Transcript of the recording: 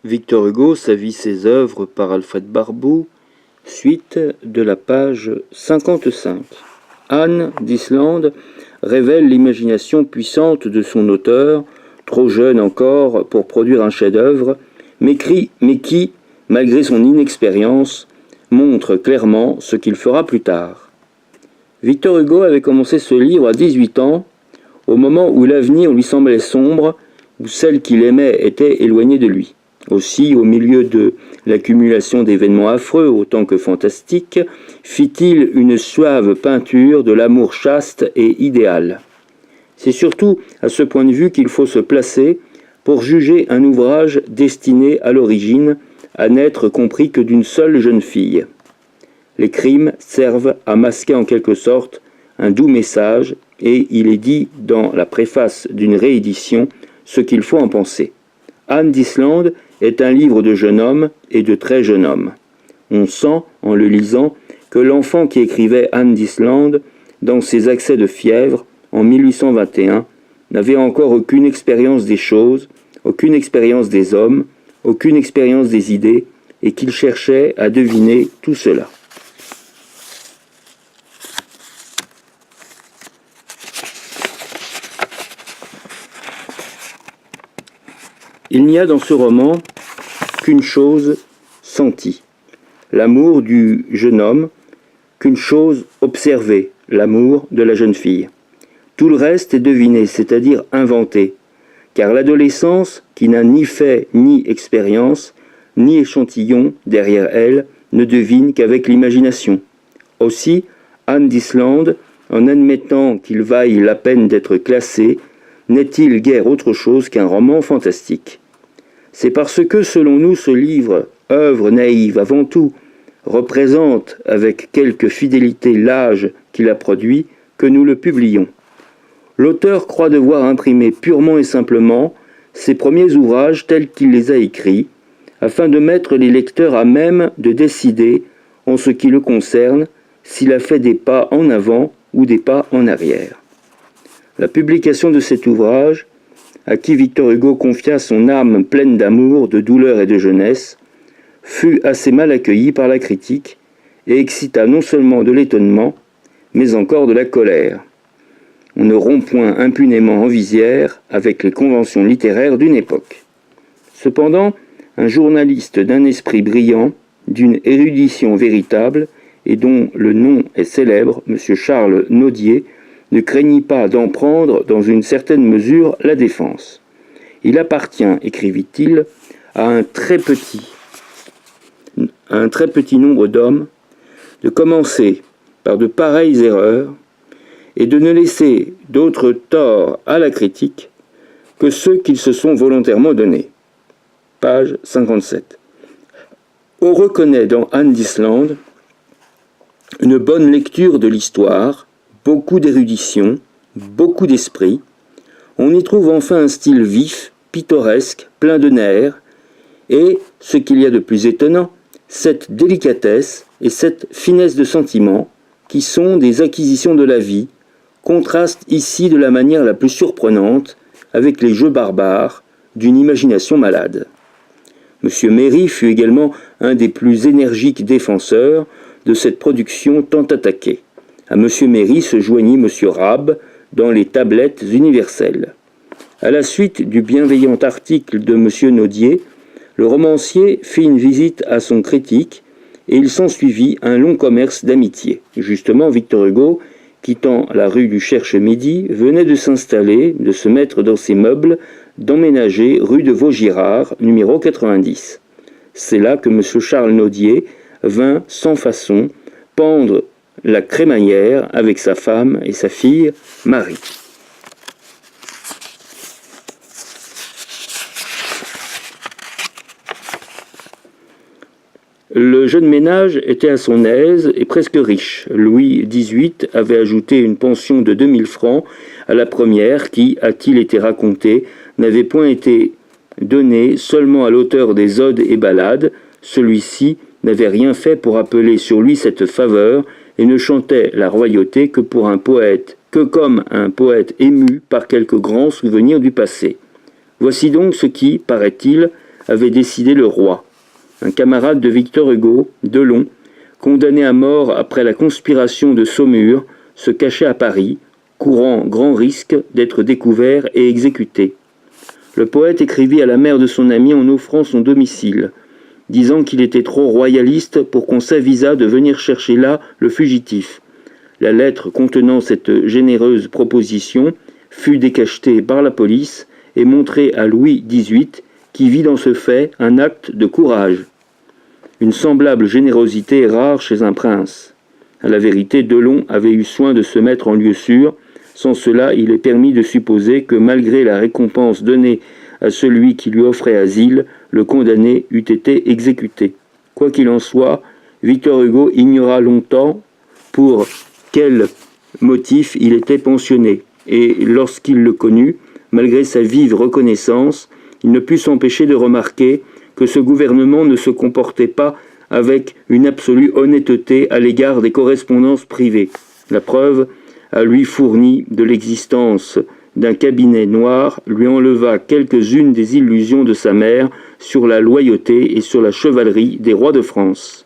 Victor Hugo, Sa vie, ses œuvres par Alfred Barbeau, suite de la page 55. Anne d'Islande révèle l'imagination puissante de son auteur, trop jeune encore pour produire un chef-d'œuvre, mais qui, malgré son inexpérience, montre clairement ce qu'il fera plus tard. Victor Hugo avait commencé ce livre à 18 ans, au moment où l'avenir lui semblait sombre, où celle qu'il aimait était éloignée de lui. Aussi, au milieu de l'accumulation d'événements affreux autant que fantastiques, fit-il une suave peinture de l'amour chaste et idéal. C'est surtout à ce point de vue qu'il faut se placer pour juger un ouvrage destiné à l'origine à n'être compris que d'une seule jeune fille. Les crimes servent à masquer en quelque sorte un doux message et il est dit dans la préface d'une réédition ce qu'il faut en penser. Anne d'Islande est un livre de jeune homme et de très jeune homme. On sent, en le lisant, que l'enfant qui écrivait Anne d'Islande, dans ses accès de fièvre, en 1821, n'avait encore aucune expérience des choses, aucune expérience des hommes, aucune expérience des idées, et qu'il cherchait à deviner tout cela. Il n'y a dans ce roman qu'une chose sentie, l'amour du jeune homme, qu'une chose observée, l'amour de la jeune fille. Tout le reste est deviné, c'est-à-dire inventé, car l'adolescence, qui n'a ni fait ni expérience, ni échantillon derrière elle, ne devine qu'avec l'imagination. Aussi, Anne d'Islande, en admettant qu'il vaille la peine d'être classé, n'est-il guère autre chose qu'un roman fantastique. C'est parce que, selon nous, ce livre, œuvre naïve avant tout, représente avec quelque fidélité l'âge qu'il a produit, que nous le publions. L'auteur croit devoir imprimer purement et simplement ses premiers ouvrages tels qu'il les a écrits, afin de mettre les lecteurs à même de décider, en ce qui le concerne, s'il a fait des pas en avant ou des pas en arrière. La publication de cet ouvrage, à qui Victor Hugo confia son âme pleine d'amour, de douleur et de jeunesse, fut assez mal accueillie par la critique et excita non seulement de l'étonnement, mais encore de la colère. On ne rompt point impunément en visière avec les conventions littéraires d'une époque. Cependant, un journaliste d'un esprit brillant, d'une érudition véritable, et dont le nom est célèbre, M. Charles Nodier, ne craignit pas d'en prendre dans une certaine mesure la défense. Il appartient, écrivit-il, à un très petit nombre d'hommes de commencer par de pareilles erreurs et de ne laisser d'autre tort à la critique que ceux qu'ils se sont volontairement donnés. Page 57. On reconnaît dans Anne d'Islande une bonne lecture de l'histoire, beaucoup d'érudition, beaucoup d'esprit. On y trouve enfin un style vif, pittoresque, plein de nerfs, et, ce qu'il y a de plus étonnant, cette délicatesse et cette finesse de sentiment, qui sont des acquisitions de la vie, contrastent ici de la manière la plus surprenante avec les jeux barbares d'une imagination malade. M. Méry fut également un des plus énergiques défenseurs de cette production tant attaquée. À M. Méry se joignit M. Rabe dans les Tablettes universelles. À la suite du bienveillant article de M. Nodier, le romancier fit une visite à son critique et il s'ensuivit un long commerce d'amitié. Justement, Victor Hugo, quittant la rue du Cherche-Midi, venait de s'installer, de se mettre dans ses meubles, d'emménager rue de Vaugirard, numéro 90. C'est là que M. Charles Nodier vint sans façon pendre la crémaillère avec sa femme et sa fille Marie. Le jeune ménage était à son aise et presque riche. Louis XVIII avait ajouté une pension de 2000 francs à la première qui, a-t-il été raconté, n'avait point été donnée seulement à l'auteur des odes et ballades. Celui-ci n'avait rien fait pour appeler sur lui cette faveur et ne chantait la royauté que comme un poète ému par quelques grands souvenirs du passé. Voici donc ce qui, paraît-il, avait décidé le roi. Un camarade de Victor Hugo, Delon, condamné à mort après la conspiration de Saumur, se cachait à Paris, courant grand risque d'être découvert et exécuté. Le poète écrivit à la mère de son ami en offrant son domicile, disant qu'il était trop royaliste pour qu'on s'avisât de venir chercher là le fugitif. La lettre contenant cette généreuse proposition fut décachetée par la police et montrée à Louis XVIII, qui vit dans ce fait un acte de courage. Une semblable générosité est rare chez un prince. À la vérité, Delon avait eu soin de se mettre en lieu sûr. Sans cela, il est permis de supposer que malgré la récompense donnée à celui qui lui offrait asile, le condamné eût été exécuté. Quoi qu'il en soit, Victor Hugo ignora longtemps pour quel motif il était pensionné, et lorsqu'il le connut, malgré sa vive reconnaissance, il ne put s'empêcher de remarquer que ce gouvernement ne se comportait pas avec une absolue honnêteté à l'égard des correspondances privées. La preuve à lui fournie de l'existence d'un cabinet noir lui enleva quelques-unes des illusions de sa mère sur la loyauté et sur la chevalerie des rois de France.